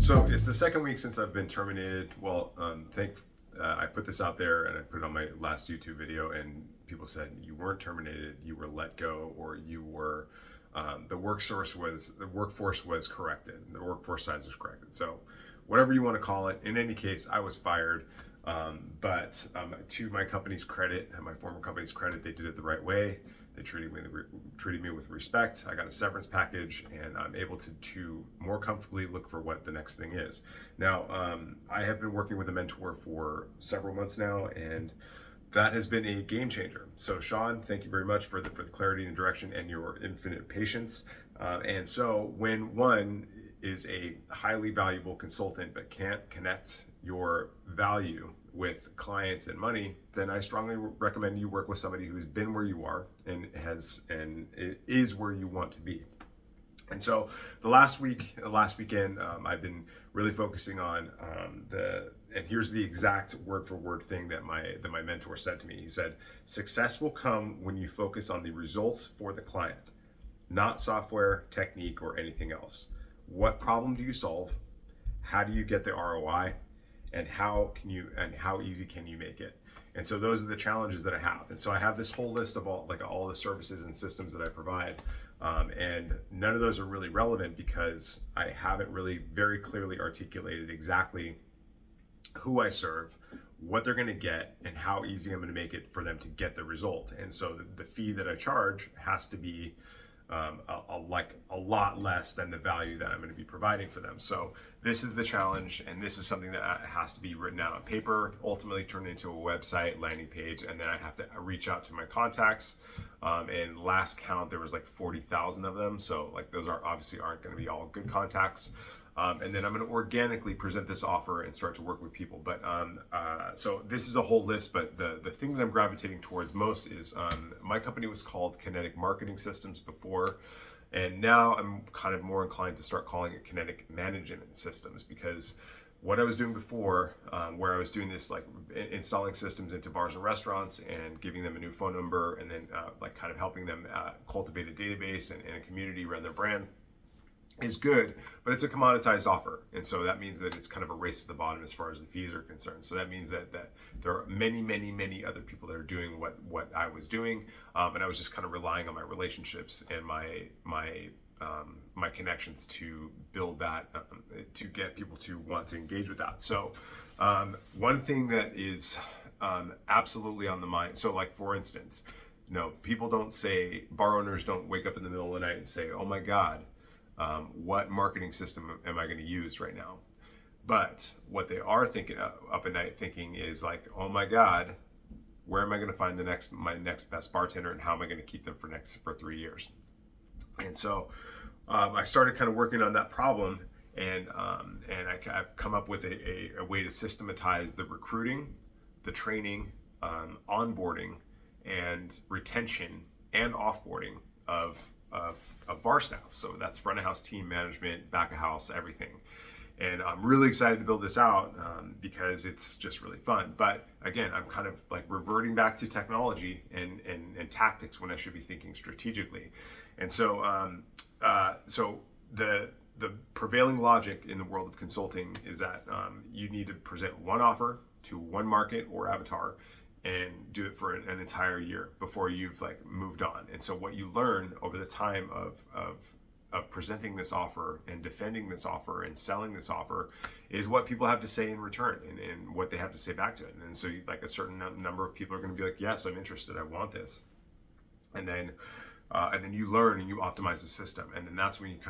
So it's the second week since I've been terminated. Well, I put this out there and I put it on my last YouTube video, and people said you weren't terminated, you were let go, or you were the workforce was corrected, the workforce size was corrected. So whatever you want to call it. In any case, I was fired. But to my company's credit, and my former company's credit, they did it the right way. They treated me with respect. I got a severance package, and I'm able to more comfortably look for what the next thing is. Now, I have been working with a mentor for several months now, and that has been a game changer. So, Sean, thank you very much for the clarity and direction and your infinite patience. And so, when one is a highly valuable consultant but can't connect your value with clients and money, then I strongly recommend you work with somebody who's been where you are and is where you want to be. And so the last weekend, I've been really focusing on and here's the exact word for word thing that my mentor said to me. He said, "Success will come when you focus on the results for the client, not software, technique, or anything else. What problem do you solve? How do you get the ROI? And how easy can you make it?" And so those are the challenges that I have. And so I have this whole list of all the services and systems that I provide. And none of those are really relevant because I haven't really very clearly articulated exactly who I serve, what they're going to get, and how easy I'm going to make it for them to get the result. And so the fee that I charge has to be a lot less than the value that I'm going to be providing for them. So this is the challenge, and this is something that has to be written out on paper, ultimately turned into a website, landing page, and then I have to reach out to my contacts. And last count, there was like 40,000 of them. So like those aren't going to be all good contacts. And then I'm going to organically present this offer and start to work with people. But so this is a whole list, but the thing that I'm gravitating towards most is my company was called Kinetic Marketing Systems before, and now I'm kind of more inclined to start calling it Kinetic Management Systems, because what I was doing before, where I was doing this, like installing systems into bars and restaurants and giving them a new phone number, and then like kind of helping them cultivate a database and a community around their brand, is good, but it's a commoditized offer. And so that means that it's kind of a race to the bottom as far as the fees are concerned. So that means that there are many other people that are doing what I was doing. And I was just kind of relying on my relationships and my connections to build that, to get people to want to engage with that. So one thing that is absolutely on the mind. So like, for instance, people don't say, bar owners don't wake up in the middle of the night and say, "Oh my God, what marketing system am I going to use right now?" But what they are thinking up at night thinking is like, "Oh my God, where am I going to find my next best bartender, and how am I going to keep them for 3 years?" And so I started kind of working on that problem, and I've come up with a way to systematize the recruiting, the training, onboarding, and retention and offboarding of bar staff. So that's front of house, team management, back of house, everything. And I'm really excited to build this out because it's just really fun. But again, I'm kind of like reverting back to technology and tactics when I should be thinking strategically. And so so the prevailing logic in the world of consulting is that you need to present one offer to one market or avatar and do it for an entire year before you've like moved on. And so what you learn over the time of presenting this offer and defending this offer and selling this offer is what people have to say in return, and what they have to say back to it. And so like a certain number of people are going to be like, "Yes, I'm interested, I want this." And then you learn and you optimize the system, and then that's when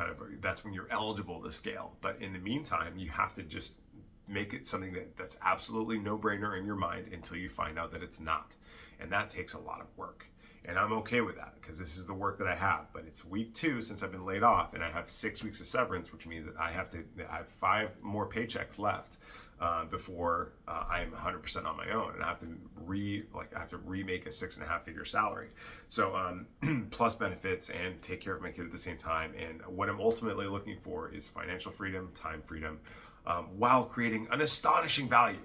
you're eligible to scale. But in the meantime, you have to just make it something that's absolutely no-brainer in your mind until you find out that it's not. And that takes a lot of work. And I'm okay with that because this is the work that I have. But it's week 2 since I've been laid off, and I have 6 weeks of severance, which means that I have 5 more paychecks left before I'm 100% on my own, and I have to remake a 6.5-figure salary. So plus benefits and take care of my kid at the same time. And what I'm ultimately looking for is financial freedom, time freedom, while creating an astonishing value,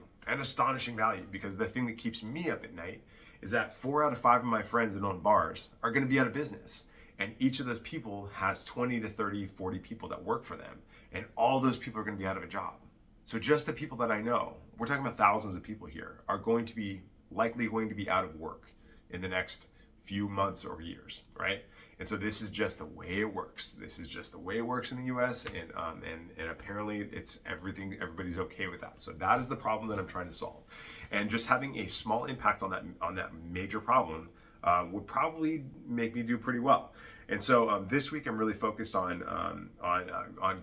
because the thing that keeps me up at night is that 4 out of 5 of my friends that own bars are going to be out of business. And each of those people has 20 to 30, 40 people that work for them. And all those people are going to be out of a job. So just the people that I know, we're talking about thousands of people here, are likely going to be out of work in the next few months or years, right? And so this is just the way it works. This is just the way it works in the U.S. And apparently it's everything. Everybody's okay with that. So that is the problem that I'm trying to solve. And just having a small impact on that major problem would probably make me do pretty well. And so this week I'm really focused on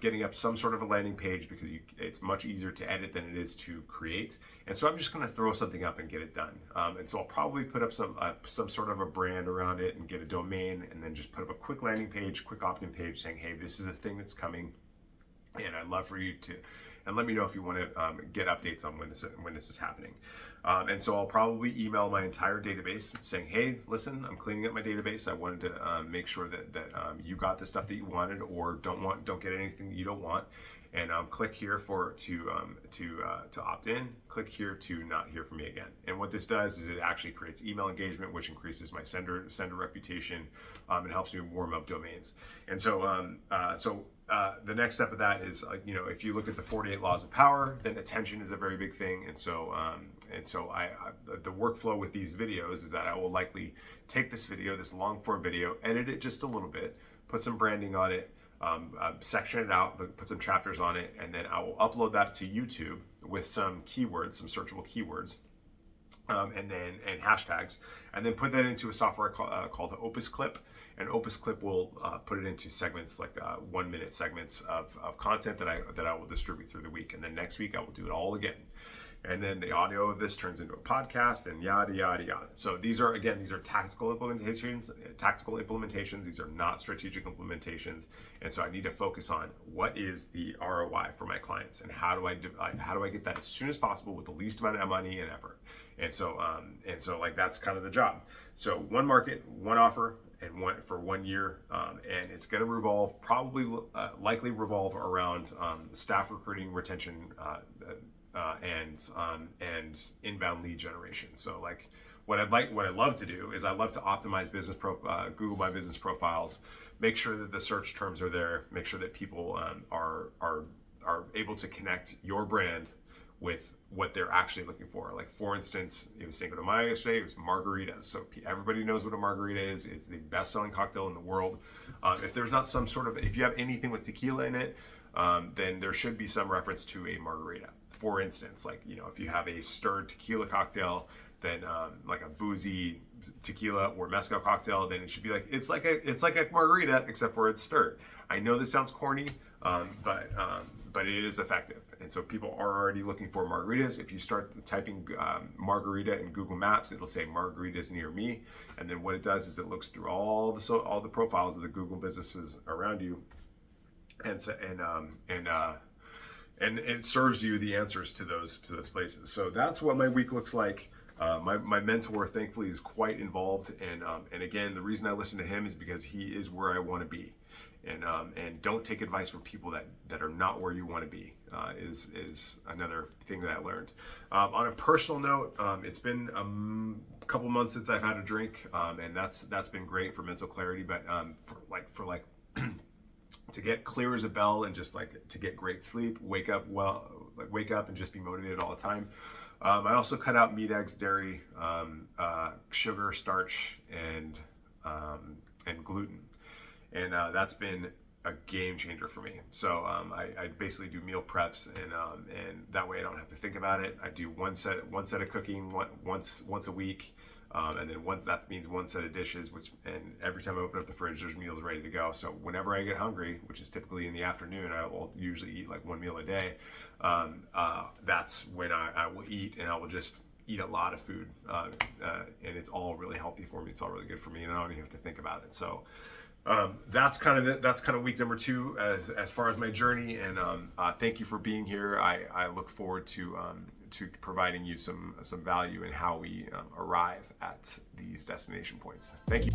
getting up some sort of a landing page, because it's much easier to edit than it is to create. And so I'm just going to throw something up and get it done. And so I'll probably put up some sort of a brand around it and get a domain, and then just put up a quick landing page, quick opt-in page saying, hey, this is a thing that's coming, and I'd love for you to, and let me know if you want to get updates on when this is happening. And so I'll probably email my entire database saying, hey, listen, I'm cleaning up my database. I wanted to make sure that you got the stuff that you wanted, or don't get anything that you don't want. And click here to opt in. Click here to not hear from me again. And what this does is it actually creates email engagement, which increases my sender reputation, and helps me warm up domains. And so the next step of that is, if you look at the 48 laws of power, then attention is a very big thing. And so the workflow with these videos is that I will likely take this long form video, edit it just a little bit, put some branding on it, section it out, but put some chapters on it, and then I will upload that to YouTube with some keywords, some searchable keywords, and hashtags, and then put that into a software called Opus Clip. And Opus Clip will put it into segments, like 1 minute segments of content that I will distribute through the week. And then next week I will do it all again. And then the audio of this turns into a podcast, and yada, yada, yada. So these are tactical implementations. These are not strategic implementations. And so I need to focus on what is the ROI for my clients, and how do I get that as soon as possible with the least amount of money and effort. And so that's kind of the job. So one market, one offer, and for 1 year, and it's going to likely revolve around staff recruiting, retention, and inbound lead generation. So what I love to do is I love to optimize Google My Business profiles, make sure that the search terms are there, make sure that people are able to connect your brand with what they're actually looking for. Like, for instance, it was Cinco de Mayo yesterday, it was margaritas. So everybody knows what a margarita is. It's the best-selling cocktail in the world. If there's not if you have anything with tequila in it, then there should be some reference to a margarita. For instance, if you have a stirred tequila cocktail, then like a boozy tequila or mezcal cocktail, then it should be it's like a margarita, except for it's stirred. I know this sounds corny, but it is effective. And so people are already looking for margaritas. If you start typing margarita in Google Maps, it'll say margaritas near me. And then what it does is it looks through all the profiles of the Google businesses around you, and it serves you the answers to those places. So that's what my week looks like. My mentor, thankfully, is quite involved, and again, the reason I listen to him is because he is where I want to be. And don't take advice from people that are not where you want to be, is another thing that I learned. On a personal note, it's been a couple months since I've had a drink, and that's been great for mental clarity. But for to get clear as a bell, and just to get great sleep, wake up and just be motivated all the time. I also cut out meat, eggs, dairy, sugar, starch, and gluten. And that's been a game changer for me. So I basically do meal preps, and that way I don't have to think about it. I do one set of cooking once a week, and then that means one set of dishes. And every time I open up the fridge, there's meals ready to go. So whenever I get hungry, which is typically in the afternoon, I will usually eat one meal a day. That's when I will eat, and I will just eat a lot of food, and it's all really healthy for me. It's all really good for me, and I don't even have to think about it. So. That's kind of week number 2 as far as my journey, and thank you for being here. I look forward to providing you some value in how we arrive at these destination points. Thank you.